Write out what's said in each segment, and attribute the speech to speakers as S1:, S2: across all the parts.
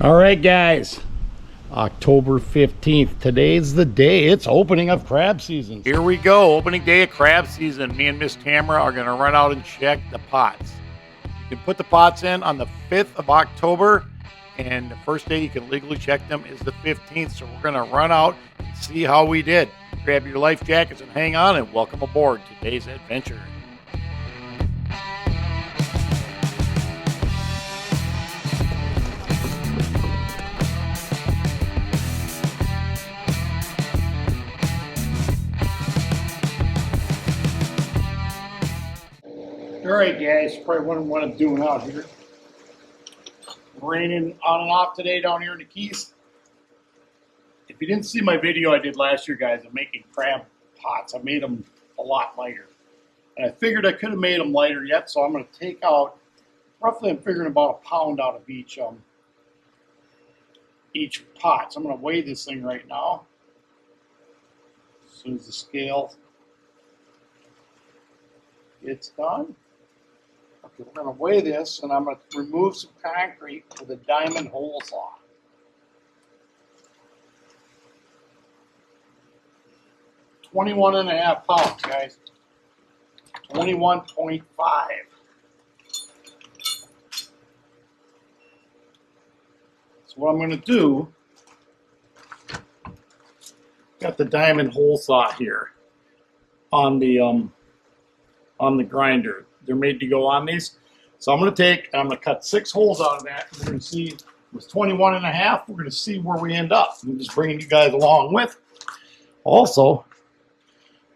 S1: All right, guys, October 15th. Today's the day. It's opening of crab season. Here we go, opening day of crab season. Me and Miss Tamara are going to run out and check the pots. You can put the pots in on the 5th of October, and the first day you can legally check them is the 15th. So we're going to run out and see how we did. Grab your life jackets and hang on, and welcome aboard today's adventure. All right, guys, probably wondering what I'm doing out here. Raining on and off today down here in the Keys. If you didn't see my video I did last year, guys, of making crab pots, I made them a lot lighter. And I figured I could have made them lighter yet, so I'm going to take out, roughly I'm figuring about a pound out of each pot. So I'm going to weigh this thing right now. As soon as the scale gets done. Okay, we're going to weigh this, and I'm going to remove some concrete with a diamond hole saw. £21.5 pounds, guys. 21.5. So what I'm going to do, got the diamond hole saw here on the grinder. They're made to go on these. So I'm going to cut 6 holes out of that. We're going to see, it was 21.5. We're going to see where we end up. I'm just bringing you guys along with. Also,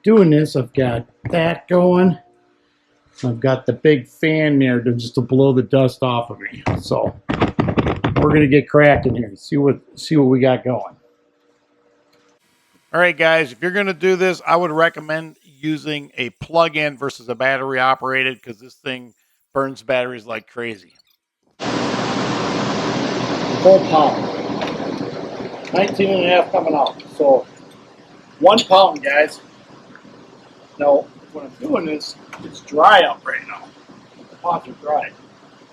S1: doing this, I've got that going. I've got the big fan there to blow the dust off of me. So we're going to get cracking here and see what we got going. All right, guys, if you're going to do this, I would recommend using a plug-in versus a battery operated, because this thing burns batteries like crazy. Full pound. 19.5 coming out. So 1 pound, guys. Now, what I'm doing is, it's dry out right now. The pots are dry.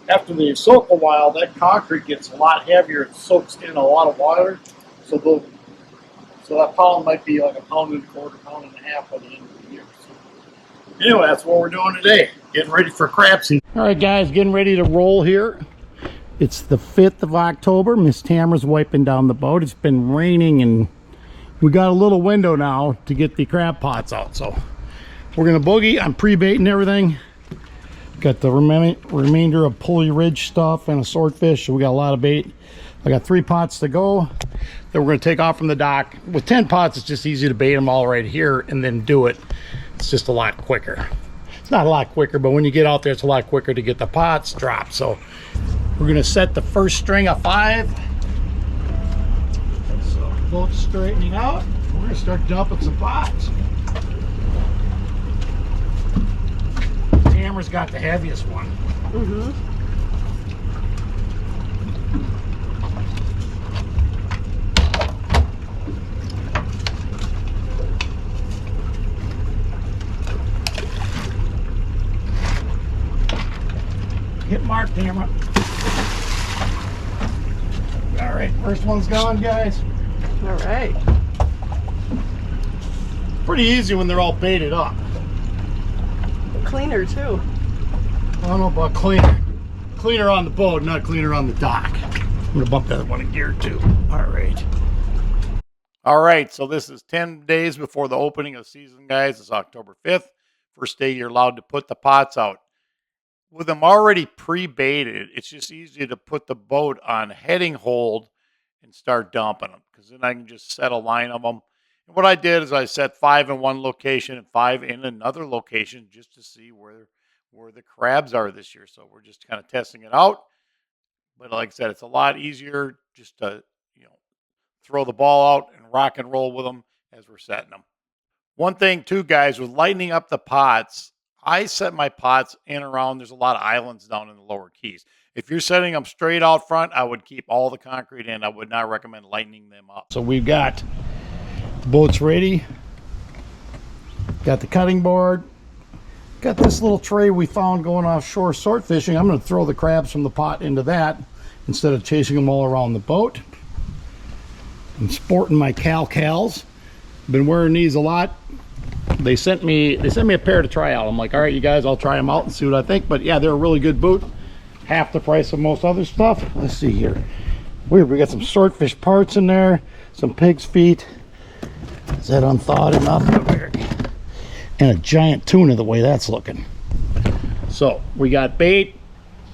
S1: After they soak a while, that concrete gets a lot heavier. It soaks in a lot of water. So that pound might be like 1.25 pounds, 1.5 by the end of the year. So anyway, that's what we're doing today. Getting ready for crab season. All right, guys, getting ready to roll here. It's the 5th of October. Miss Tamara's wiping down the boat. It's been raining, and we got a little window now to get the crab pots out. So we're going to boogie. I'm pre-baiting everything. Got the remainder of Pulley Ridge stuff and a swordfish. So we got a lot of bait. I got 3 pots to go. Then we're going to take off from the dock. With 10 pots, it's just easy to bait them all right here and then do it. It's just a lot quicker. It's not a lot quicker, but when you get out there, it's a lot quicker to get the pots dropped. So we're going to set the first string of 5. So boat's straightening out. We're going to start dumping some pots. Tamara's got the heaviest one. Mm-hmm. Hit mark, Tamara. All right, first one's gone, guys.
S2: All right.
S1: Pretty easy when they're all baited up.
S2: Cleaner too.
S1: I don't know about cleaner. Cleaner on the boat, not cleaner on the dock. I'm gonna bump that one in gear too. All right. All right, so this is 10 days before the opening of the season, guys. It's October 5th. First day you're allowed to put the pots out. With them already pre-baited, it's just easy to put the boat on heading hold and start dumping them, because then I can just set a line of them. And what I did is I set 5 in one location and 5 in another location just to see where the crabs are this year. So we're just kind of testing it out. But like I said, it's a lot easier just to throw the ball out and rock and roll with them as we're setting them. One thing too, guys, with lightening up the pots, I set my pots in around, there's a lot of islands down in the lower Keys. If you're setting them straight out front, I would keep all the concrete in. I would not recommend lightening them up. So we've got the boats ready. Got the cutting board. Got this little tray we found going offshore sword fishing. I'm going to throw the crabs from the pot into that instead of chasing them all around the boat. I'm sporting my Kal Kals. Been wearing these a lot. They sent me a pair to try out. I'm like, all right, you guys, I'll try them out and see what I think. But yeah, they're a really good boot. Half the price of most other stuff. Let's see here. Weird, we got some swordfish parts in there, some pig's feet. Is that unthawed enough? And a giant tuna, the way that's looking. So we got bait,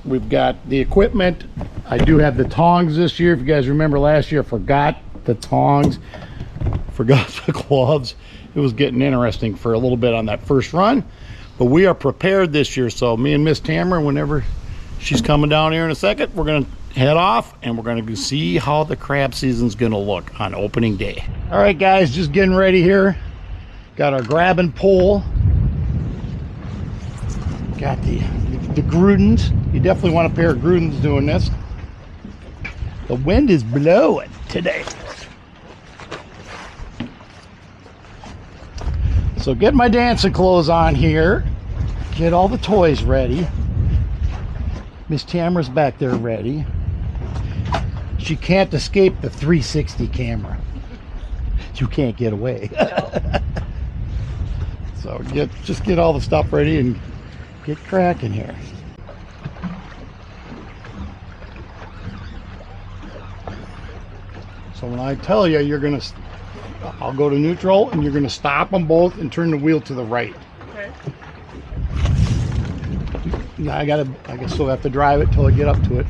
S1: we've got the equipment. I do have the tongs this year. If you guys remember last year, I forgot the tongs, forgot the gloves. It was getting interesting for a little bit on that first run, but we are prepared this year. So me and Miss Tamara, whenever she's coming down here in a second, we're gonna head off and we're gonna go see how the crab season's gonna look on opening day. All right, guys, just getting ready here. Got our grabbing pole. Got the Grudens. You definitely want a pair of Grudens doing this. The wind is blowing today. So get my dancing clothes on here. Get all the toys ready. Miss Tamara's back there ready. She can't escape the 360 camera. You can't get away. So just get all the stuff ready and get cracking here. So when I tell you, I'll go to neutral and you're gonna stop them both and turn the wheel to the right.
S2: Okay.
S1: I guess still have to drive it till I get up to it.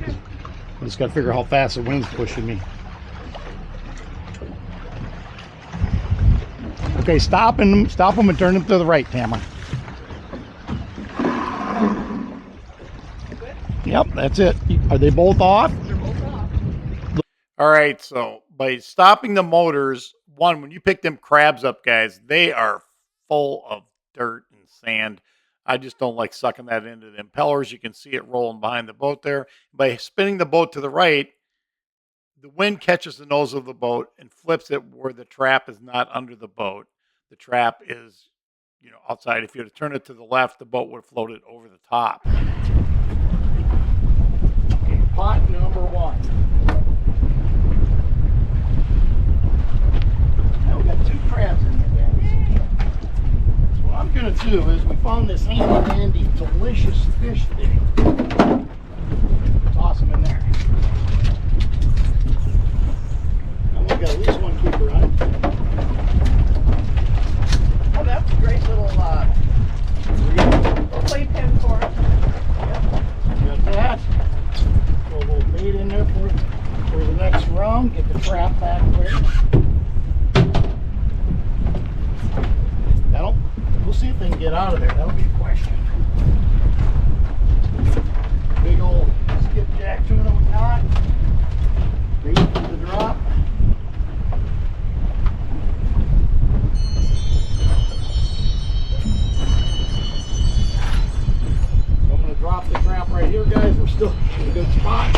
S1: I just gotta figure how fast the wind's pushing me. Okay, stop them and turn them to the right, Tamara. Yep, that's it. Are they both off?
S2: They're both off.
S1: All right, so by stopping the motors, when you pick them crabs up, guys, they are full of dirt and sand. I just don't like sucking that into the impellers. You can see it rolling behind the boat there. By spinning the boat to the right, the wind catches the nose of the boat and flips it where the trap is not under the boat. The trap is, outside. If you were to turn it to the left, the boat would have floated over the top. Okay, pot number one. Now we got 2 crabs in here, guys. So what I'm going to do is we found this handy dandy delicious fish thing. Toss them in there. Now we've got at least one keeper on it.
S2: Oh, that's a great little playpen for it.
S1: Yep. Got that. Throw a little bait in there for the next round. Get the trap back there. We'll see if they can get out of there. That'll be a question. Big old skipjack tuna we got. Bait for the drop. So I'm going to drop the trap right here, guys. We're still in a good spot.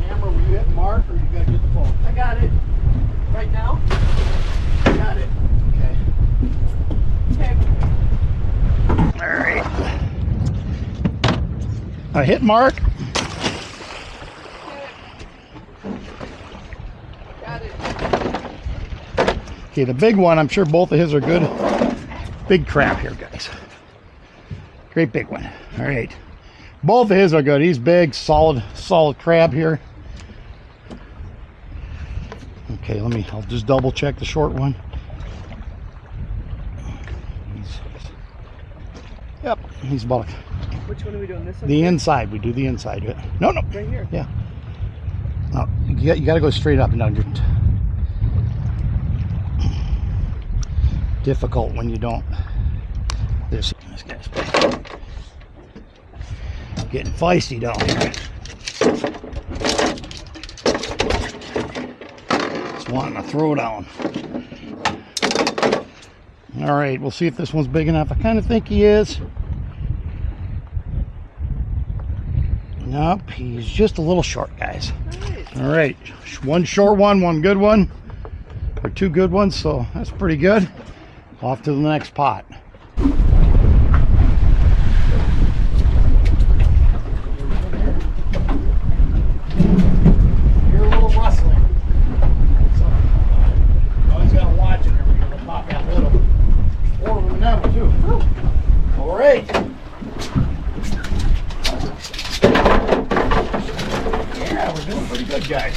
S1: Camera, will you hit mark or you got to get the phone?
S2: I got it. Right now? Got it.
S1: Okay.
S2: Okay.
S1: All right. I hit mark.
S2: Got it.
S1: Okay, the big one, I'm sure both of his are good. Big crab here, guys. Great big one. All right. Both of his are good. He's big, solid crab here. Okay, I'll just double check the short one. Yep, he's about
S2: Which one are we doing? This one?
S1: the inside. We do the inside. No.
S2: Right here.
S1: Yeah. No, you got to go straight up and down. Difficult when you don't. This guy's getting feisty down here. Just wanting to throw down. All right, we'll see if this one's big enough. I kind of think he is. Nope, he's just a little short, guys.
S2: Nice.
S1: All right, one short one good one, or 2 good ones, so that's pretty good. Off to the next pot. pretty good, guys.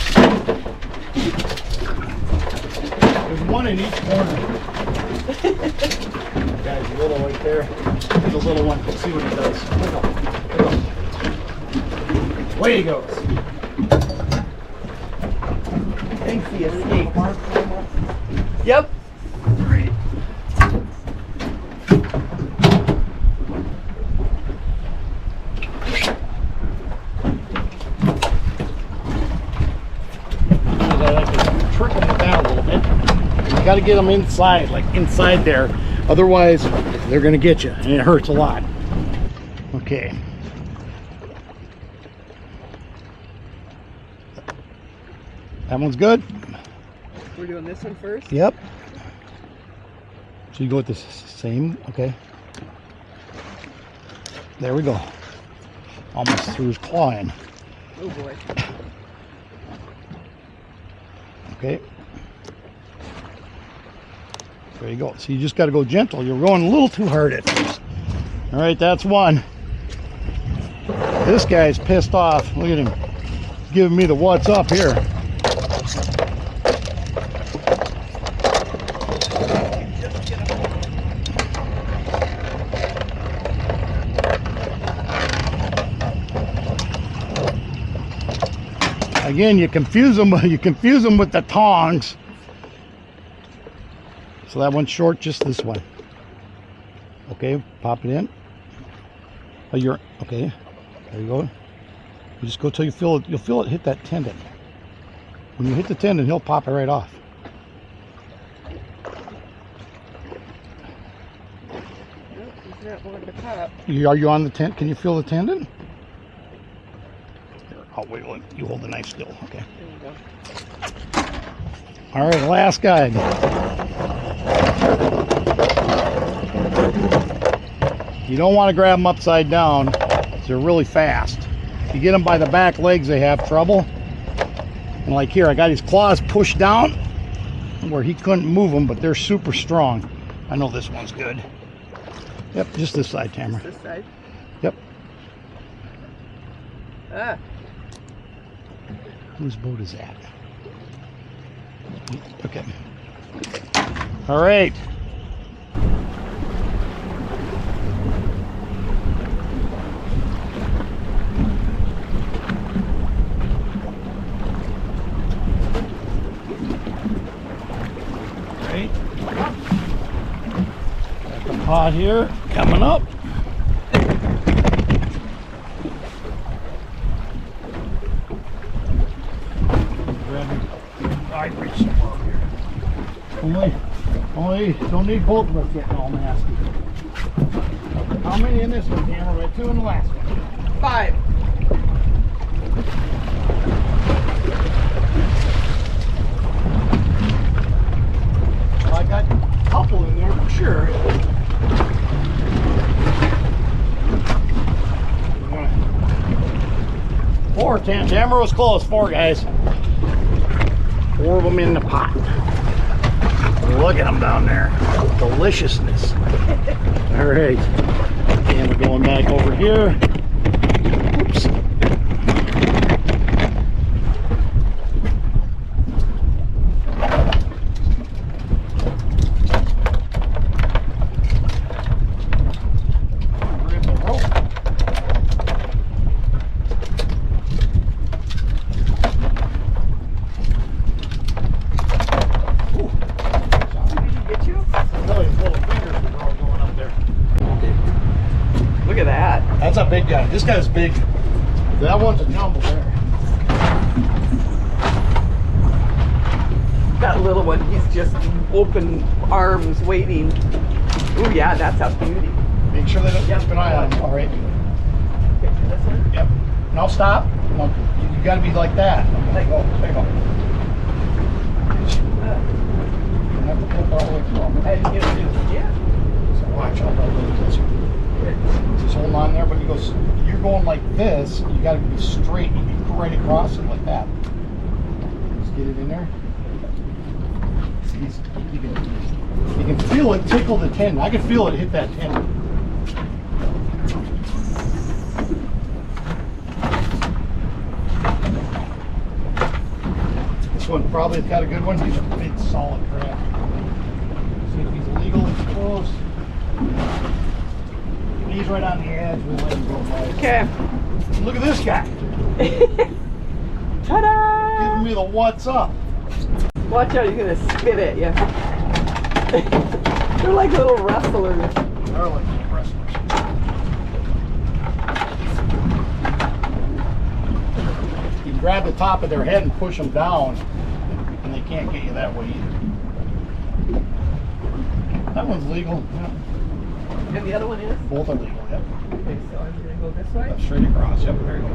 S1: There's one in each corner. Guys, a little right there. There's a little one. Let's see what he does. Look. Away he goes.
S2: Thanks, he escaped. Yep.
S1: Great. I like to trick them with that a little bit. You got to get them inside, like inside there. Otherwise, they're going to get you, and it hurts a lot. Okay. That one's good.
S2: We're doing this one first?
S1: Yep. So you go with the same, okay. There we go. Almost threw his claw in.
S2: Oh boy.
S1: Okay. There you go. So you just got to go gentle. You're going a little too hard at first. All right, that's one. This guy's pissed off. Look at him giving me the what's up here. Again, you confuse them with the tongs. So that one's short, just this one. Okay, pop it in. Oh, you're okay. There you go. You just go till you feel it. You'll feel it hit that tendon. When you hit the tendon, he'll pop it right off.
S2: Nope, he's not wanting to pop.
S1: Are you on the tent? Can you feel the tendon? Here, I'll wait. You hold the knife still. Okay.
S2: There you go.
S1: All right, last guy. You don't want to grab them upside down. They're really fast. If you get them by the back legs, they have trouble. And like here, I got his claws pushed down where he couldn't move them, but they're super strong. I know this one's good. Yep, just this side, Tamara.
S2: This side?
S1: Yep.
S2: Ah.
S1: Whose boat is that? Okay. All right. Great. Got the pot here coming up. I reach somewhere over here. Only don't need both of us getting all nasty. How many in this one, Tamara? We had 2 in the last one.
S2: 5.
S1: Well, I got a couple in there for sure. 4, Tamara was close. 4 guys. 4 of them in the pot. Look at them down there. Deliciousness. All right. And we're going back over here. Oops. Grab the rope.
S2: Look at that.
S1: That's a big guy. This guy's big. That one's a jumbo there.
S2: That little one, he's just open arms waiting. Oh yeah, that's a beauty.
S1: Make sure they don't keep an eye on him. All right.
S2: Okay, this one.
S1: Yep. Now stop. No, you got to be like that. There you go. There you go. You don't have to pull all the way through.
S2: I didn't get it. Yeah.
S1: So watch out. Just hold on there, but you're going like this. You got to be straight. You can go right across it like that. Just get it in there. See, you can feel it tickle the tendon. I can feel it hit that tendon. This one probably got a good one. He's a big solid crab. See if he's legal, he's close. He's right on the edge. We'll let him go by.
S2: Okay.
S1: Look at this guy.
S2: Ta-da!
S1: Giving me the what's up.
S2: Watch out, he's gonna spit at you. They're like little wrestlers.
S1: They're like little wrestlers. You can grab the top of their head and push them down, and they can't get you that way either. That one's legal. Yeah.
S2: And the other one is?
S1: Both are legal, yep.
S2: Okay, so I'm gonna go this way.
S1: Straight across, yep, there you go.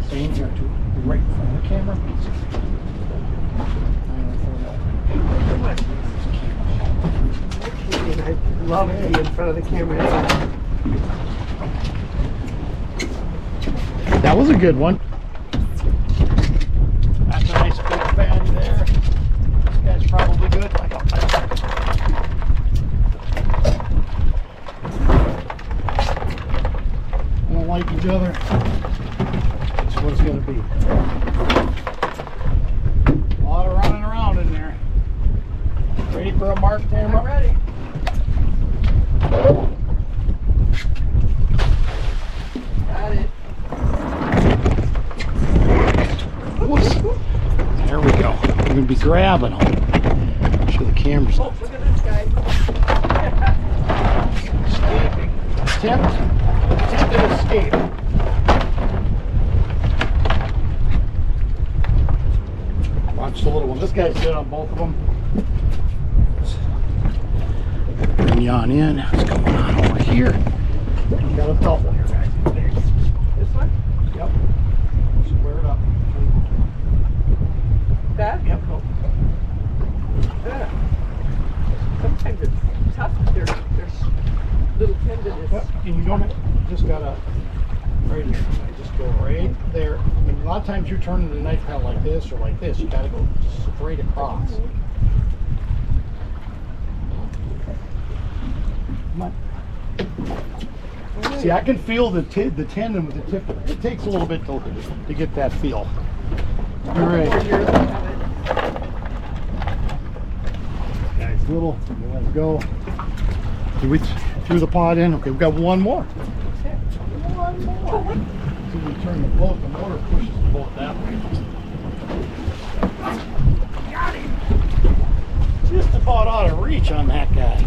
S1: Same here too, right in front of the camera.
S2: I love to be in front of the camera.
S1: That was a good one. That's a nice big fatty there. This guy's probably good. We don't like each other. That's what it's going to be. A lot of running around in there. Ready for a mark, Tamara?
S2: I'm ready. Got it.
S1: Whoops. There we go. We're going to be grabbing them. Make sure the camera's
S2: Oh,
S1: on.
S2: look at this guy.
S1: Escaping. Attempted escape. Watch the little one. This guy's good on both of them. Bring you on in. What's going on over here? We got a double here, guys.
S2: This one?
S1: Yep. Square it up.
S2: That?
S1: Yep. Go.
S2: Yeah. Sometimes it's tough. There's little tenderness.
S1: Yep. And you don't just gotta right here. Just go right there. And a lot of times you're turning the knife kind of like this or like this. You gotta go straight across. Come on. See, I can feel the tendon with the tip. It takes a little bit to get that feel. All right. Guys, little. Let's go. Did we threw the pot in? Okay, we've got one more. One more. So we turn the boat. The motor pushes the boat that way. Got him. Just about out of reach on that guy.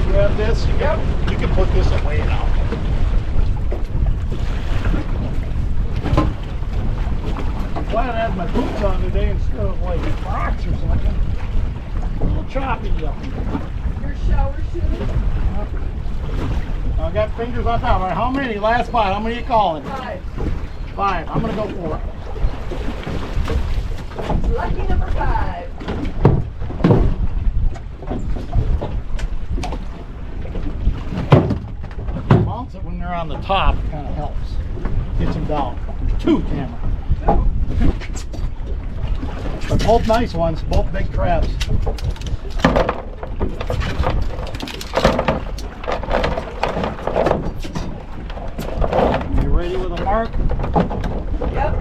S1: Grab this.
S2: Yep.
S1: You can put this away now. I'm glad I had my boots on today instead of like Crocs or something. A little choppy up here.
S2: Your shower shoes?
S1: I got fingers on top. All right, how many? Last spot. How many are you calling?
S2: 5.
S1: 5. I'm gonna go for it.
S2: Lucky number 5.
S1: Bounce it when they're on the top. It kind of helps. Gets them down. There's 2, Tamara. But both nice ones. Both big crabs. You ready with a mark?
S2: Yep.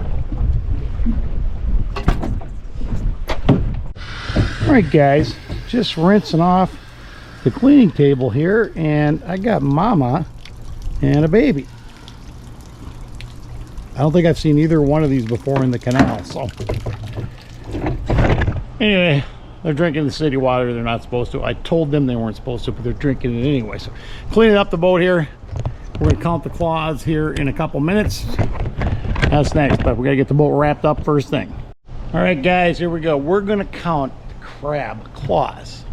S1: All right, guys. Just rinsing off the cleaning table here, and I got mama and a baby. I don't think I've seen either one of these before in the canal, so anyway, they're drinking the city water. They're not supposed to. I told them they weren't supposed to, but they're drinking it anyway. So cleaning up the boat here. We're gonna count the claws here in a couple minutes. That's next, but we gotta get the boat wrapped up first thing. All right, guys, here we go. We're gonna count the crab claws.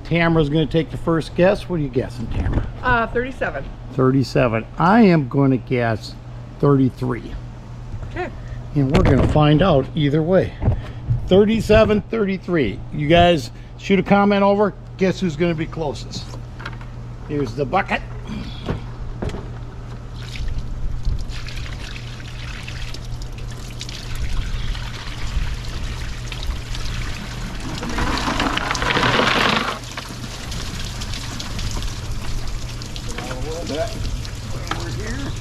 S1: Tamara's gonna take the first guess. What are you guessing, Tamara?
S2: 37.
S1: 37. I am going to guess 33.
S2: Okay.
S1: And we're going to find out either way. 37, 33. You guys shoot a comment over. Guess who's going to be closest? Here's the bucket. that over here.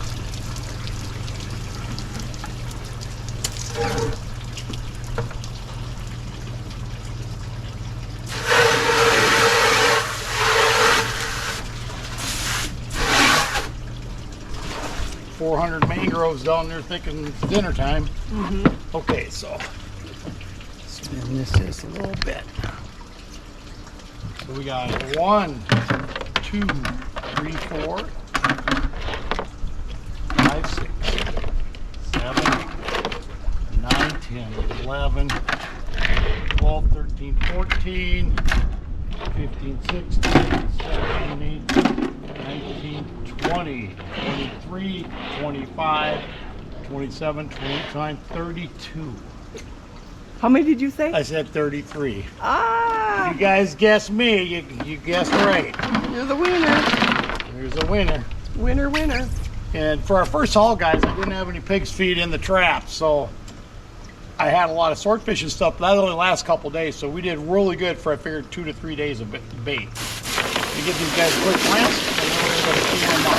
S1: $400 mangroves down there thinking it's dinner time.
S2: Mm-hmm.
S1: Okay, so spin this just a little bit. So we got 1, 2, 3, 4, 5, 6, 7, 9, 10, 11, 12, 13, 14, 15, 16, 17, 18, 19, 20, 23, 25, 27, 29, 32.
S2: How many did you say?
S1: I said 33.
S2: Ah!
S1: You guys guessed me. You guessed right.
S2: You're the winner.
S1: There's a winner.
S2: Winner, winner.
S1: And for our first haul, guys, I didn't have any pig's feet in the trap, so I had a lot of swordfish and stuff. That only last couple days, so we did really good for, I figured, 2 to 3 days of bait. We give these guys a quick glance, and then we're going to clean them up.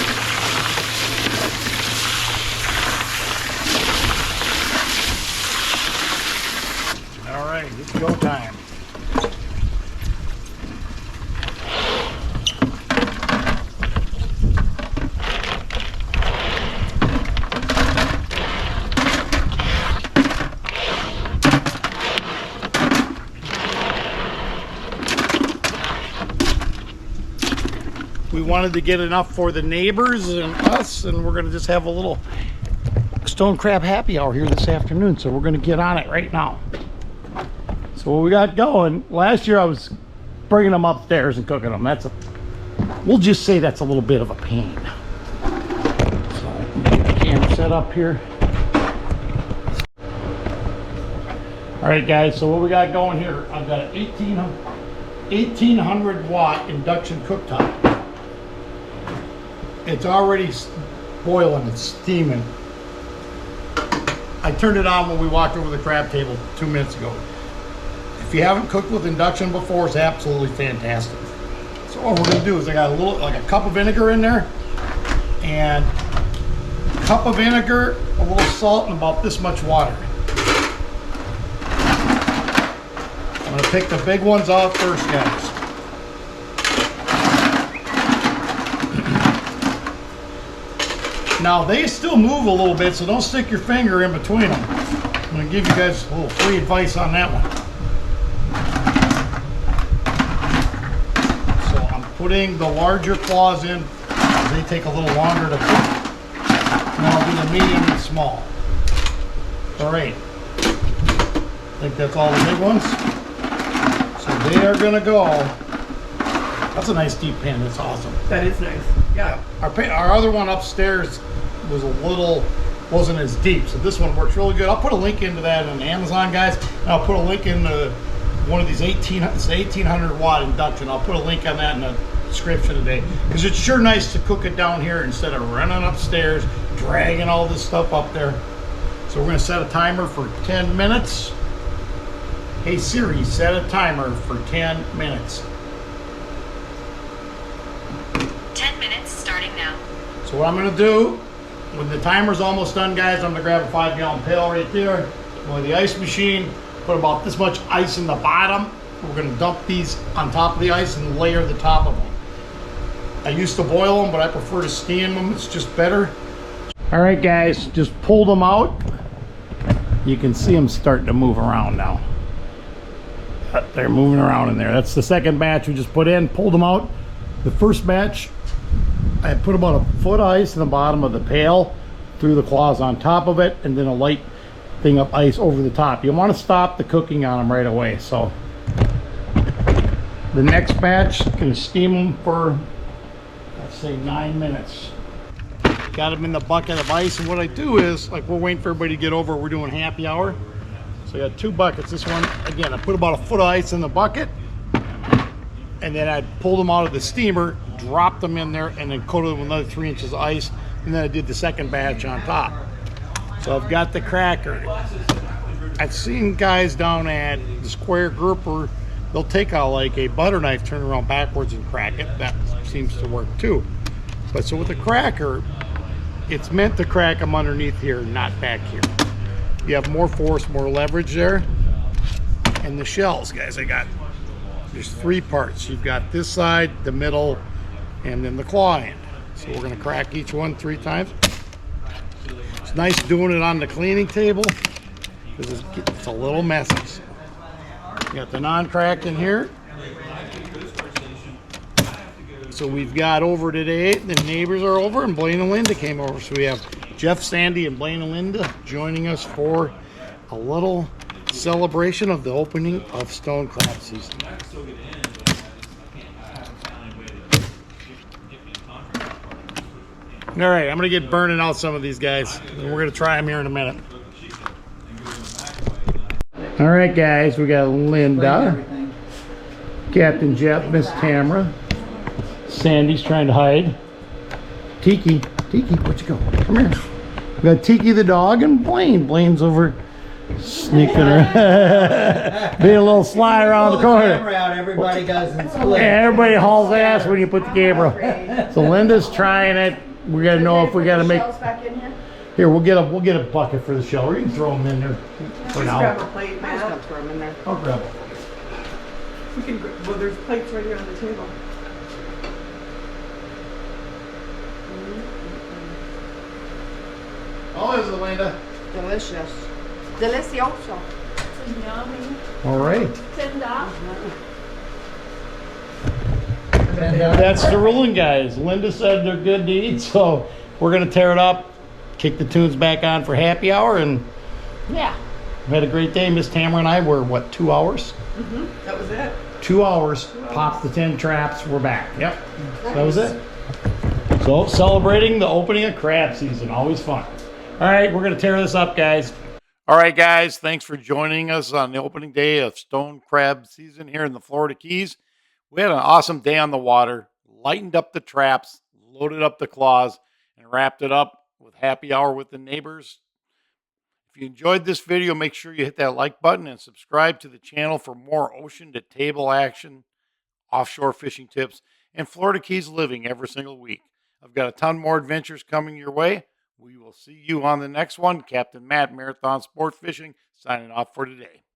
S1: All right, it's go time. We wanted to get enough for the neighbors and us, and we're going to just have a little stone crab happy hour here this afternoon, so we're going to get on it right now. So what we got going, last year I was bringing them upstairs and cooking them. We'll just say that's a little bit of a pain. So get the camera set up here. All right, guys, so what we got going here, I've got an 1800 watt induction cooktop. It's already boiling, it's steaming. I turned it on when we walked over the crab table 2 minutes ago. If you haven't cooked with induction before, it's absolutely fantastic. So what we're gonna do is I got a cup of vinegar in there, and a cup of vinegar, a little salt, and about this much water. I'm gonna pick the big ones out first, guys. Now they still move a little bit, so don't stick your finger in between them. I'm gonna give you guys a little free advice on that one. Putting the larger claws in, they take a little longer to cook. And I'll do the medium and small. All right. I think that's all the big ones. So they are gonna go. That's a nice deep pan, that's awesome.
S2: That is nice. Yeah.
S1: Our other one upstairs was wasn't as deep, so this one works really good. I'll put a link into that on Amazon, guys, and I'll put a link in one of these 1800 watt induction. I'll put a link on that in the description today, because it's sure nice to cook it down here instead of running upstairs, dragging all this stuff up there. So we're going to set a timer for 10 minutes. Hey Siri, set a timer for 10 minutes.
S3: 10 minutes starting now.
S1: So what I'm going to do, when the timer's almost done, guys, I'm going to grab a 5-gallon pail right there, go to the ice machine, put about this much ice in the bottom. We're going to dump these on top of the ice and layer the top of them. I used to boil them, but I prefer to steam them. It's just better. All right, guys, just pulled them out. You can see them starting to move around now. They're moving around in there. That's the second batch we just put in, pulled them out. The first batch, I put about a foot of ice in the bottom of the pail, threw the claws on top of it, and then a light thing of ice over the top. You want to stop the cooking on them right away. So the next batch, can steam them for, let's say, 9 minutes. Got them in the bucket of ice, and what I do is, like, we're waiting for everybody to get over, we're doing happy hour. So I got 2 buckets. This one, again, I put about a foot of ice in the bucket, and then I pulled them out of the steamer, dropped them in there, and then coated them with another 3 inches of ice, and then I did the second batch on top. So I've got the cracker. I've seen guys down at the Square Grouper, they'll take out like a butter knife, turn around backwards and crack it. That seems to work too. But so with the cracker, it's meant to crack them underneath here, not back here. You have more force, more leverage there. And the shells, guys, there's 3 parts. You've got this side, the middle, and then the claw end. So we're gonna crack each one 3 times. It's nice doing it on the cleaning table because it's a little messy. So you got the non-cracked in here. So we've got over today, the neighbors are over, and Blaine and Linda came over. So we have Jeff, Sandy, and Blaine and Linda joining us for a little celebration of the opening of stone crab season. All right, I'm gonna get burning out some of these guys, and we're gonna try them here in a minute. All right, guys, we got Linda, Captain Jeff, Miss Tamara, Sandy's trying to hide, Tiki, where'd you go? Come here. We got Tiki the dog and Blaine. Blaine's over sneaking around, being a little sly around the corner.
S4: Out, everybody goes and splits.
S1: Yeah, everybody hauls ass when you put the camera. So Linda's trying it. We gotta know if we gotta make.
S2: Back in here?
S1: Here, we'll get a bucket for the shell. Or you can throw them in there for now.
S2: Grab a plate, Matt. I'll throw them in there.
S1: I'll grab them.
S2: We can. Well, there's plates right here on the table.
S1: How is it, Linda?
S2: Delicious. Delicioso.
S5: Yummy.
S1: All right.
S5: Tender.
S1: That's the ruling, guys. Linda said they're good to eat, so we're gonna tear it up, kick the tunes back on for happy hour, and yeah, we had a great day. Miss Tamara and I were, what, 2 hours?
S2: That was it.
S1: 2 hours, popped the 10 traps, we're back. Yep, so that was it. So celebrating the opening of crab season, always fun. All right, we're gonna tear this up, guys. All right, guys, thanks for joining us on the opening day of stone crab season here in the Florida Keys. We had an awesome day on the water, lightened up the traps, loaded up the claws, and wrapped it up with happy hour with the neighbors. If you enjoyed this video, make sure you hit that like button and subscribe to the channel for more ocean to table action, offshore fishing tips, and Florida Keys living every single week. I've got a ton more adventures coming your way. We will see you on the next one. Captain Matt, Marathon Sport Fishing, signing off for today.